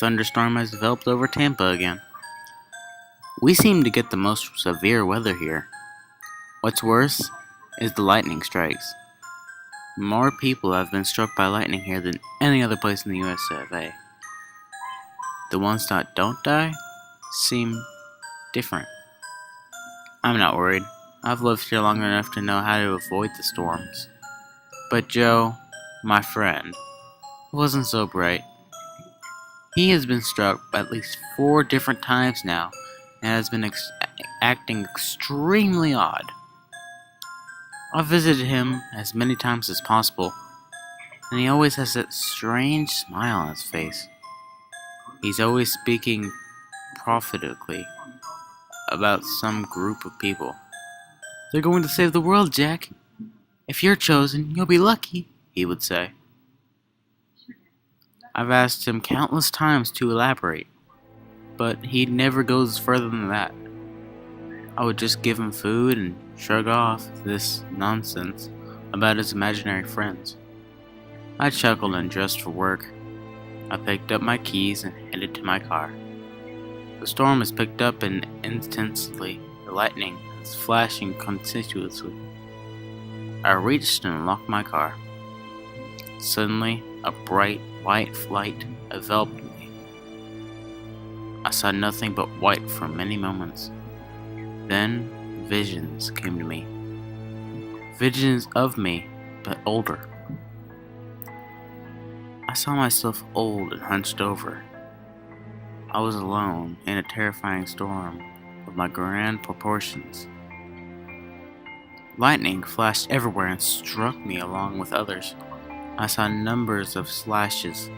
thunderstorm has developed over Tampa again. We seem to get the most severe weather here. What's worse is the lightning strikes. More people have been struck by lightning here than any other place in the US of A. The ones that don't die seem different. I'm not worried. I've lived here long enough to know how to avoid the storms. But Joe, my friend, wasn't so bright. He has been struck at least 4 different times now and has been acting extremely odd. I've visited him as many times as possible, and he always has that strange smile on his face. He's always speaking prophetically about some group of people. "They're going to save the world, Jack. If you're chosen, you'll be lucky," he would say. I've asked him countless times to elaborate, but he never goes further than that. I would just give him food and shrug off this nonsense about his imaginary friends. I chuckled and dressed for work. I picked up my keys and headed to my car. The storm has picked up and intensely the lightning is flashing continuously. I reached and unlocked my car. Suddenly, a bright white light enveloped me. I saw nothing but white for many moments. Then, visions came to me. Visions of me, but older. I saw myself old and hunched over. I was alone in a terrifying storm of my grand proportions. Lightning flashed everywhere and struck me along with others. I saw numbers of slashes.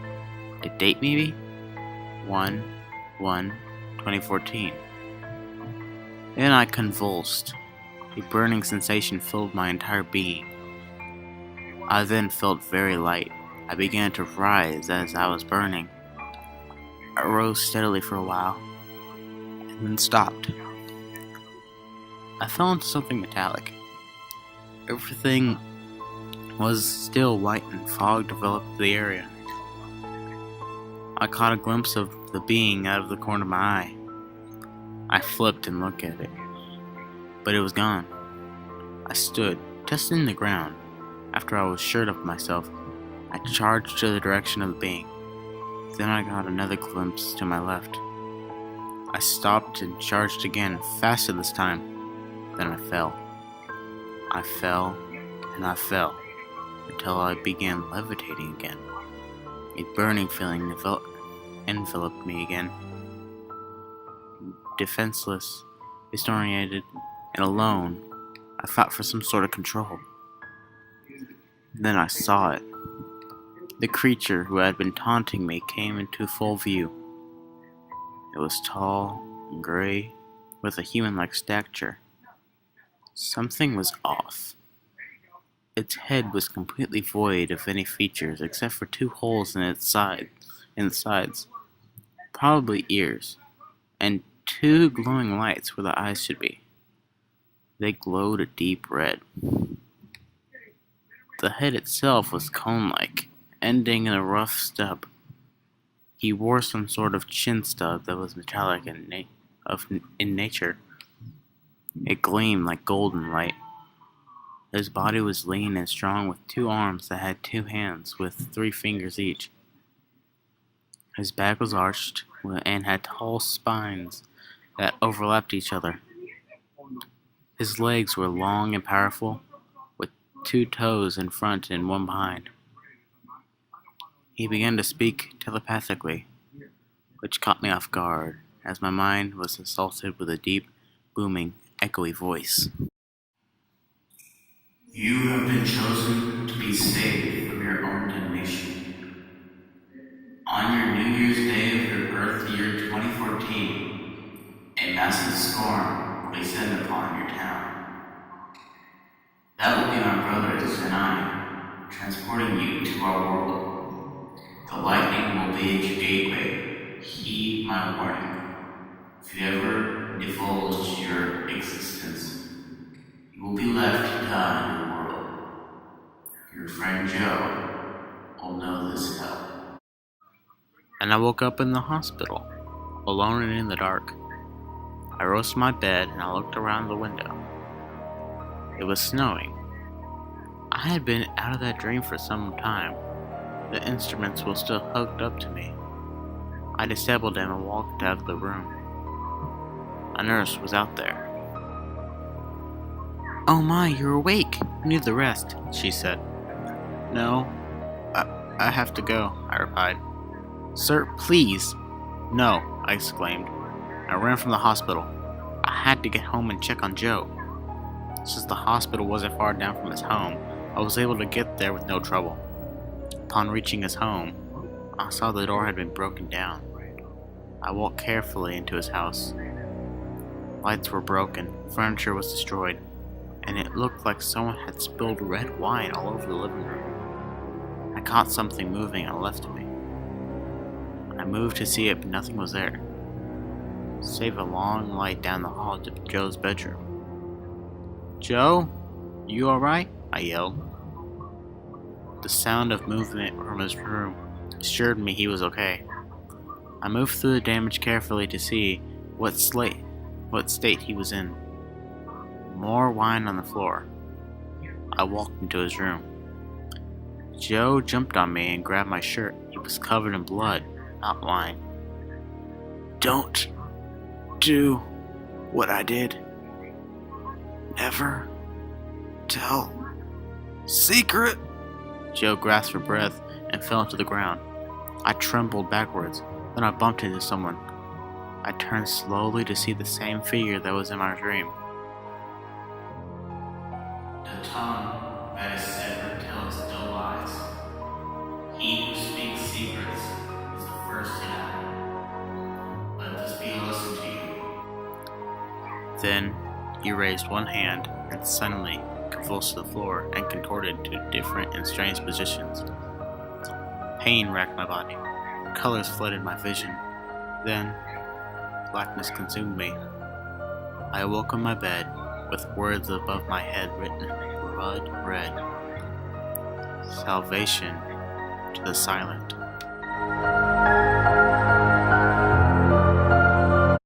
A date maybe? 1/1/2014. Then I convulsed. A burning sensation filled my entire being. I then felt very light. I began to rise as I was burning. I rose steadily for a while, and then stopped. I fell into something metallic. Everything was still white and fog developed the area. I caught a glimpse of the being out of the corner of my eye. I flipped and looked at it, but it was gone. I stood, testing the ground. After I was assured of myself, I charged to the direction of the being. Then I got another glimpse to my left. I stopped and charged again, faster this time. Then I fell. I fell, and I fell, until I began levitating again. A burning feeling enveloped me again. Defenseless, disoriented, and alone, I fought for some sort of control. Then I saw it. The creature who had been taunting me came into full view. It was tall and gray, with a human-like stature. Something was off. Its head was completely void of any features except for 2 holes in its sides, probably ears, and 2 glowing lights where the eyes should be. They glowed a deep red. The head itself was cone-like, ending in a rough stub. He wore some sort of chin stub that was metallic in nature. It gleamed like golden light. His body was lean and strong with 2 arms that had 2 hands with 3 fingers each. His back was arched and had tall spines that overlapped each other. His legs were long and powerful, with 2 toes in front and 1 behind. He began to speak telepathically, which caught me off guard, as my mind was assaulted with a deep, booming, echoey voice. "You have been chosen to be saved from your own damnation. On your New Year's Day of your birth year 2014, a massive storm will descend upon your town. That will be my brothers and I, transporting you to our world. The lightning will be at your gateway. Heed my warning. If you ever divulge your existence, you will be left to die in your world. Your friend Joe will know this hell." and I woke up in the hospital, alone and in the dark. I rose to my bed and I looked around the window. It was snowing. I had been out of that dream for some time. The instruments were still hooked up to me. I disabled them and walked out of the room. A nurse was out there. "Oh my, you're awake. You need the rest," she said. "No, I have to go," I replied. "Sir, please." "No," I exclaimed. I ran from the hospital. I had to get home and check on Joe. Since the hospital wasn't far down from his home, I was able to get there with no trouble. Upon reaching his home, I saw the door had been broken down. I walked carefully into his house. Lights were broken, furniture was destroyed, and it looked like someone had spilled red wine all over the living room. I caught something moving and left me. I moved to see it, but nothing was there, save a long light down the hall to Joe's bedroom. "Joe, you alright?" I yelled. The sound of movement from his room assured me he was okay. I moved through the damage carefully to see what state he was in. More wine on the floor. I walked into his room. Joe jumped on me and grabbed my shirt. He was covered in blood, not wine. "Don't do what I did. Never tell. Secret!" Joe grasped for breath and fell to the ground. I trembled backwards. Then I bumped into someone. I turned slowly to see the same figure that was in my dream. "The tongue that is severed tells no lies. He who speaks secrets is the first to die. Let this be a lesson to you." Then he raised one hand and suddenly convulsed to the floor and contorted to different and strange positions. Pain racked my body. Colors flooded my vision. Then, blackness consumed me. I awoke on my bed with words above my head written in blood red. "Salvation to the silent."